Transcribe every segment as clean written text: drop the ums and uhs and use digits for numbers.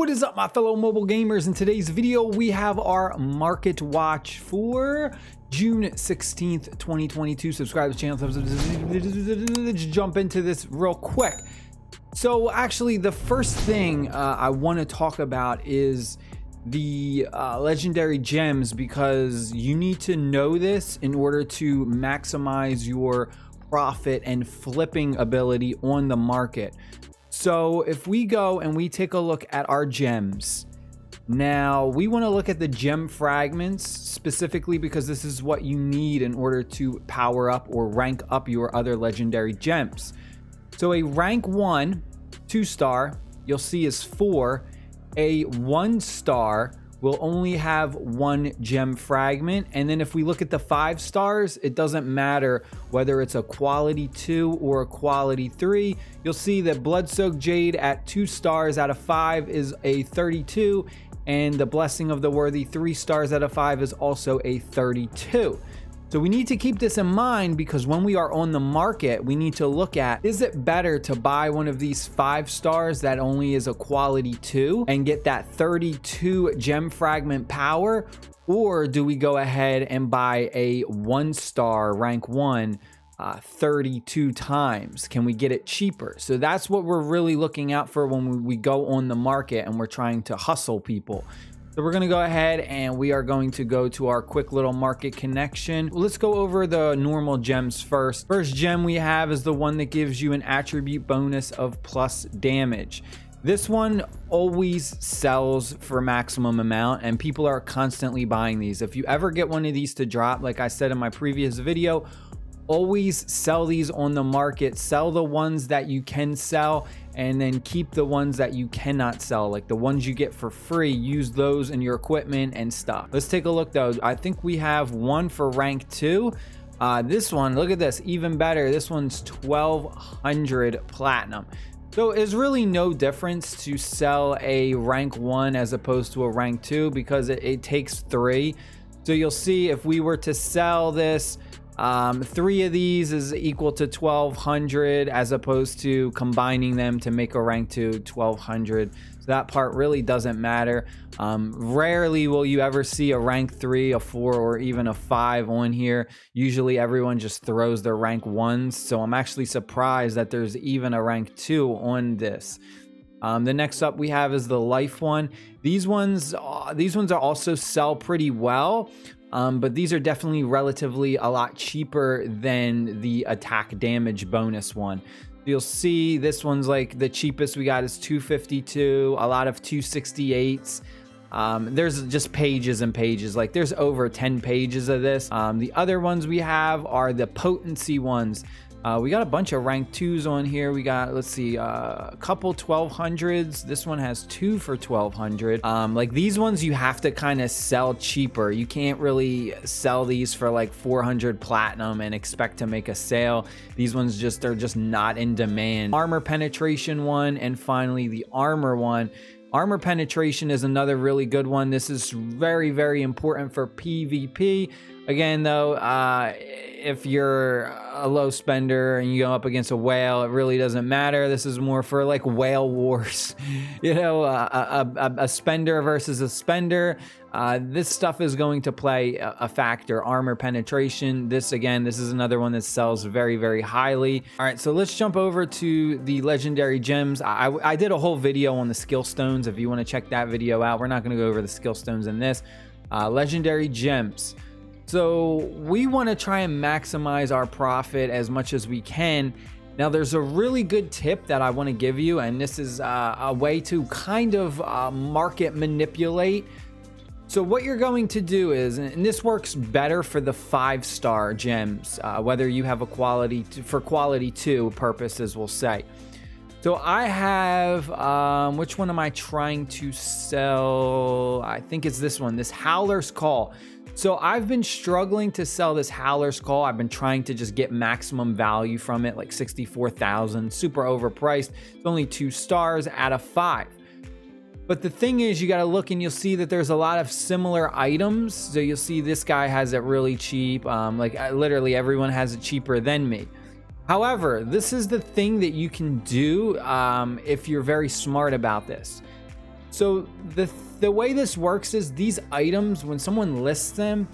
What is up, my fellow mobile gamers? In today's video, we have our market watch for June 16th, 2022. Subscribe to the channel. Let's jump into this real quick. So actually, the first thing I want to talk about is the legendary gems, because you need to know this in order to maximize your profit and flipping ability on the market. So if we go and we take a look at our gems, now we want to look at the gem fragments specifically because this is what you need in order to power up or rank up your other legendary gems. So a rank 1 2-star you'll see is 4. A 1-star will only have 1 gem fragment, and then if we look at the 5 stars, it doesn't matter whether it's a quality 2 or a quality 3. You'll see that Blood-Soaked Jade at 2 stars out of 5 is a 32, and the Blessing of the Worthy 3 stars out of 5 is also a 32. So we need to keep this in mind, because when we are on the market, we need to look at, is it better to buy one of these 5 stars that only is a quality 2 and get that 32 gem fragment power, or do we go ahead and buy a 1-star rank 1 32 times? Can we get it cheaper? So that's what we're really looking out for when we go on the market and we're trying to hustle people. So we're going to go ahead and we are going to go to our quick little market connection. Let's go over the normal gems first. First gem we have is the one that gives you an attribute bonus of plus damage. This one always sells for maximum amount, and people are constantly buying these. If you ever get one of these to drop, like I said in my previous video, always sell these on the market. Sell the ones that you can sell, and then keep the ones that you cannot sell, like the ones you get for free. Use those in your equipment and stuff. Let's take a look though. I think we have one for rank 2. This one, look at this, even better. This one's 1200 platinum. So it's really no difference to sell a rank 1 as opposed to a rank 2, because it takes 3. So you'll see if we were to sell this, 3 of these is equal to 1200, as opposed to combining them to make a rank 2 1200. So that part really doesn't matter. Rarely will you ever see a rank 3, a 4, or even a 5 on here. Usually everyone just throws their rank 1s. So I'm actually surprised that there's even a rank 2 on this. The next up we have is the life one. These ones are also sell pretty well. But these are definitely relatively a lot cheaper than the attack damage bonus one. You'll see this one's like the cheapest we got is 252, a lot of 268s. There's just pages and pages, like there's over 10 pages of this. The other ones we have are the potency ones. We got a bunch of rank 2s on here. We got, let's see, a couple 1200s. This one has 2 for 1200. Like these ones you have to kind of sell cheaper. You can't really sell these for like 400 platinum and expect to make a sale. These ones they're just not in demand. Armor penetration one, and finally the armor one. Armor penetration is another really good one. This is very, very important for PvP. Again, though, if you're a low spender and you go up against a whale, it really doesn't matter. This is more for like whale wars, you know, a spender versus a spender. This stuff is going to play a factor. Armor penetration. This is another one that sells very, very highly. All right, so let's jump over to the legendary gems. I did a whole video on the skill stones. If you want to check that video out, we're not going to go over the skill stones in this. Legendary gems. So we want to try and maximize our profit as much as we can. Now there's a really good tip that I want to give you, and this is a way to kind of market manipulate. So what you're going to do is, and this works better for the 5-star gems, whether you have a quality for quality 2 purposes, we'll say. So I have, which one am I trying to sell? I think it's this one, this Howler's Call. So I've been struggling to sell this Howler's Call. I've been trying to just get maximum value from it, like 64,000, super overpriced. It's only 2 stars out of 5. But the thing is, you got to look and you'll see that there's a lot of similar items. So you'll see this guy has it really cheap. Literally everyone has it cheaper than me. However, this is the thing that you can do if you're very smart about this. So the way this works is these items, when someone lists them,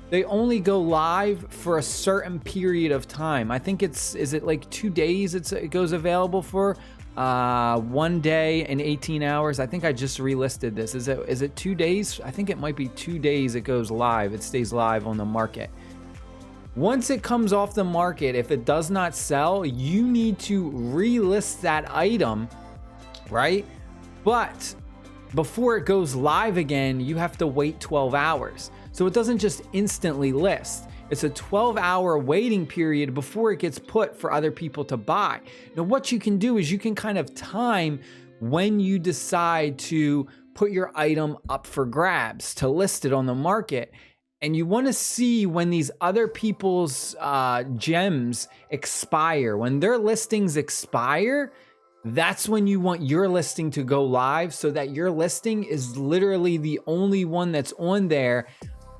they only go live for a certain period of time. I think is it like 2 days it goes available for? 1 day and 18 hours. I think I just relisted this. Is it 2 days? I think it might be 2 days it goes live. It stays live on the market. Once it comes off the market, if it does not sell, you need to relist that item, right? But before it goes live again, you have to wait 12 hours. So it doesn't just instantly list. It's a 12-hour waiting period before it gets put for other people to buy. Now, what you can do is you can kind of time when you decide to put your item up for grabs, to list it on the market. And you want to see when these other people's gems expire. When their listings expire, that's when you want your listing to go live, so that your listing is literally the only one that's on there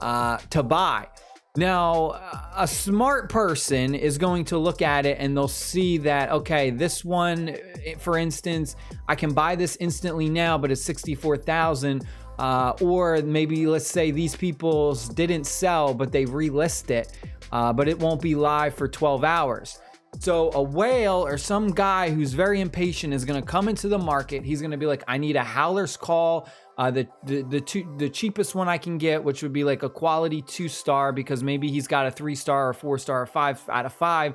to buy. Now, a smart person is going to look at it and they'll see that, okay, this one, for instance, I can buy this instantly now, but it's 64,000. Or maybe let's say these people's didn't sell, but they relist it, but it won't be live for 12 hours. So a whale or some guy who's very impatient is going to come into the market. He's going to be like, I need a Howler's Call, the cheapest one I can get, which would be like a quality 2-star, because maybe he's got a 3-star or 4-star or 5 out of 5.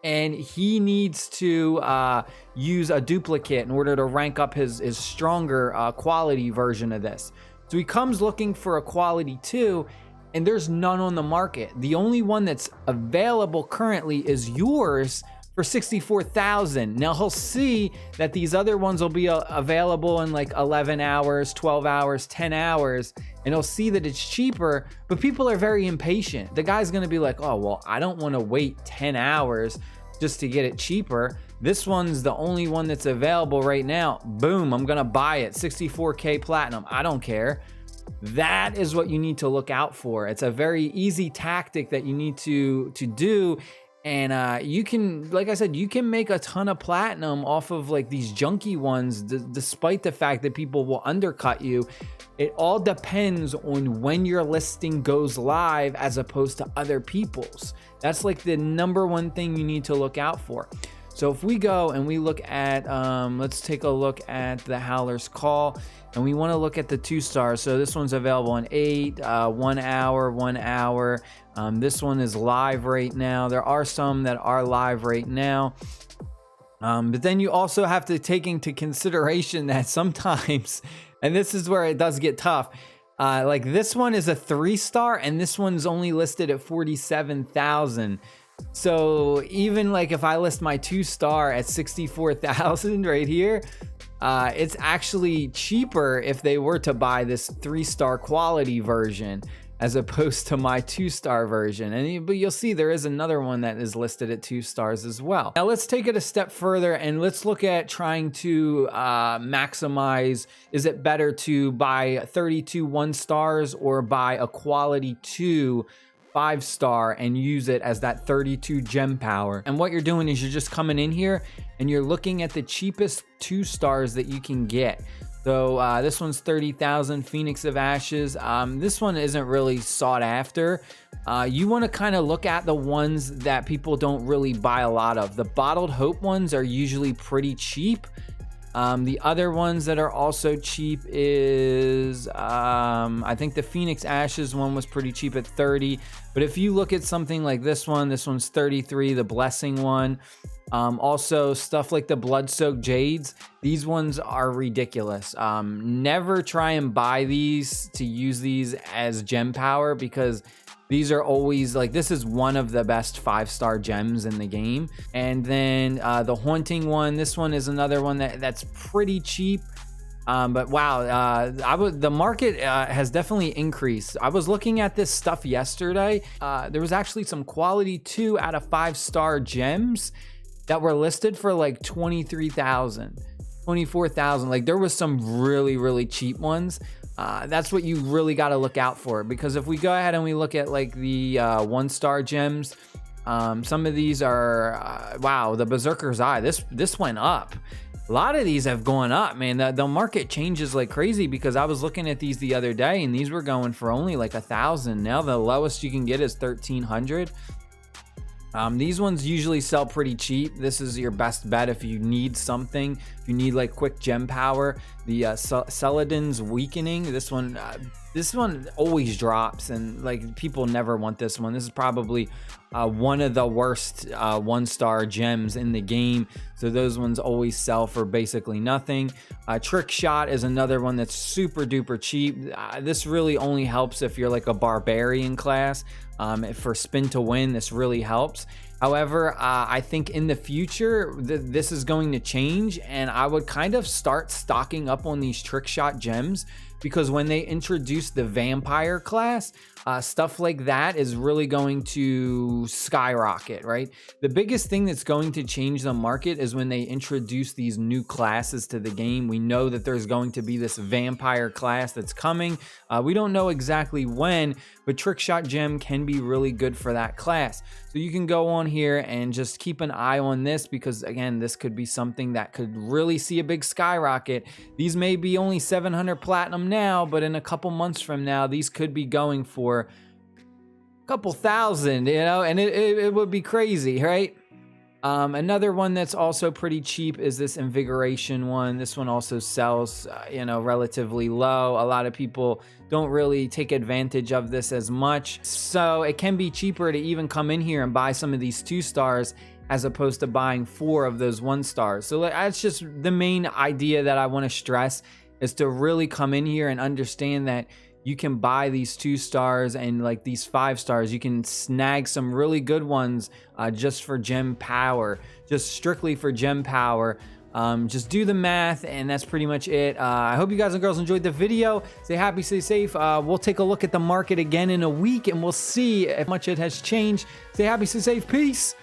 And he needs to use a duplicate in order to rank up his stronger quality version of this. So he comes looking for a quality 2, and there's none on the market. The only one that's available currently is yours for 64,000. Now he'll see that these other ones will be available in like 11 hours, 12 hours, 10 hours, and he'll see that it's cheaper, but people are very impatient. The guy's gonna be like, oh, well, I don't wanna wait 10 hours just to get it cheaper. This one's the only one that's available right now. Boom, I'm gonna buy it, 64K platinum, I don't care. That is what you need to look out for. It's a very easy tactic that you need to do. And you can, like I said, you can make a ton of platinum off of like these junky ones, despite the fact that people will undercut you. It all depends on when your listing goes live as opposed to other people's. That's like the number one thing you need to look out for. So if we go and we look at, let's take a look at the Howler's Call, and we want to look at the 2-stars. So this one's available in 8, 1 hour, 1 hour. This one is live right now. There are some that are live right now. But then you also have to take into consideration that sometimes, and this is where it does get tough, like this one is a 3-star and this one's only listed at 47,000. So even like if I list my 2-star at 64,000 right here, it's actually cheaper if they were to buy this 3-star quality version as opposed to my 2-star version. But you'll see there is another one that is listed at 2 stars as well. Now let's take it a step further and let's look at trying to maximize. Is it better to buy 32 1-stars or buy a quality 2 5-star and use it as that 32 gem power? And what you're doing is you're just coming in here and you're looking at the cheapest 2-stars that you can get. So this one's 30,000 Phoenix of Ashes. This one isn't really sought after. You want to kind of look at the ones that people don't really buy a lot of. The Bottled Hope ones are usually pretty cheap. The other ones that are also cheap is, I think the Phoenix Ashes one was pretty cheap at 30. But if you look at something like this one's 33, the Blessing one. Also stuff like the Blood-Soaked Jades, these ones are ridiculous. Never try and buy these to use these as gem power, because these are always like, this is one of the best 5-star gems in the game. And then the Haunting one, this one is another one that's pretty cheap. But wow, the market has definitely increased. I was looking at this stuff yesterday. There was actually some quality 2 out of 5-star gems that were listed for like 23,000, 24,000. Like there was some really, really cheap ones. That's what you really got to look out for, because if we go ahead and we look at like the 1-star gems, some of these are, wow, the Berserker's Eye, this went up. A lot of these have gone up, man. The market changes like crazy, because I was looking at these the other day and these were going for only like 1,000. Now the lowest you can get is 1,300. These ones usually sell pretty cheap. This is your best bet if you need something. If you need like quick gem power, the Celadon's Weakening. This one always drops, and like people never want this one. This is probably one of the worst 1-star gems in the game. So those ones always sell for basically nothing. Trick Shot is another one that's super duper cheap. This really only helps if you're like a barbarian class. For spin to win, this really helps. However, I think in the future, this is going to change, and I would kind of start stocking up on these Trick Shot gems, because when they introduce the vampire class, stuff like that is really going to skyrocket, right? The biggest thing that's going to change the market is when they introduce these new classes to the game. We know that there's going to be this vampire class that's coming. We don't know exactly when, but Trick Shot gem can be really good for that class. So you can go on here and just keep an eye on this, because again, this could be something that could really see a big skyrocket. These may be only 700 platinum now, but in a couple months from now, these could be going for a couple thousand, you know, and it would be crazy, right? Another one that's also pretty cheap is this Invigoration one. This one also sells, relatively low. A lot of people don't really take advantage of this as much. So it can be cheaper to even come in here and buy some of these 2-stars as opposed to buying 4 of those 1-stars. So that's just the main idea that I want to stress, is to really come in here and understand that you can buy these 2-stars and like these 5-stars. You can snag some really good ones just for gem power, just strictly for gem power. Just do the math, and that's pretty much it. I hope you guys and girls enjoyed the video. Stay happy, stay safe. We'll take a look at the market again in a week, and we'll see how much it has changed. Stay happy, stay safe. Peace.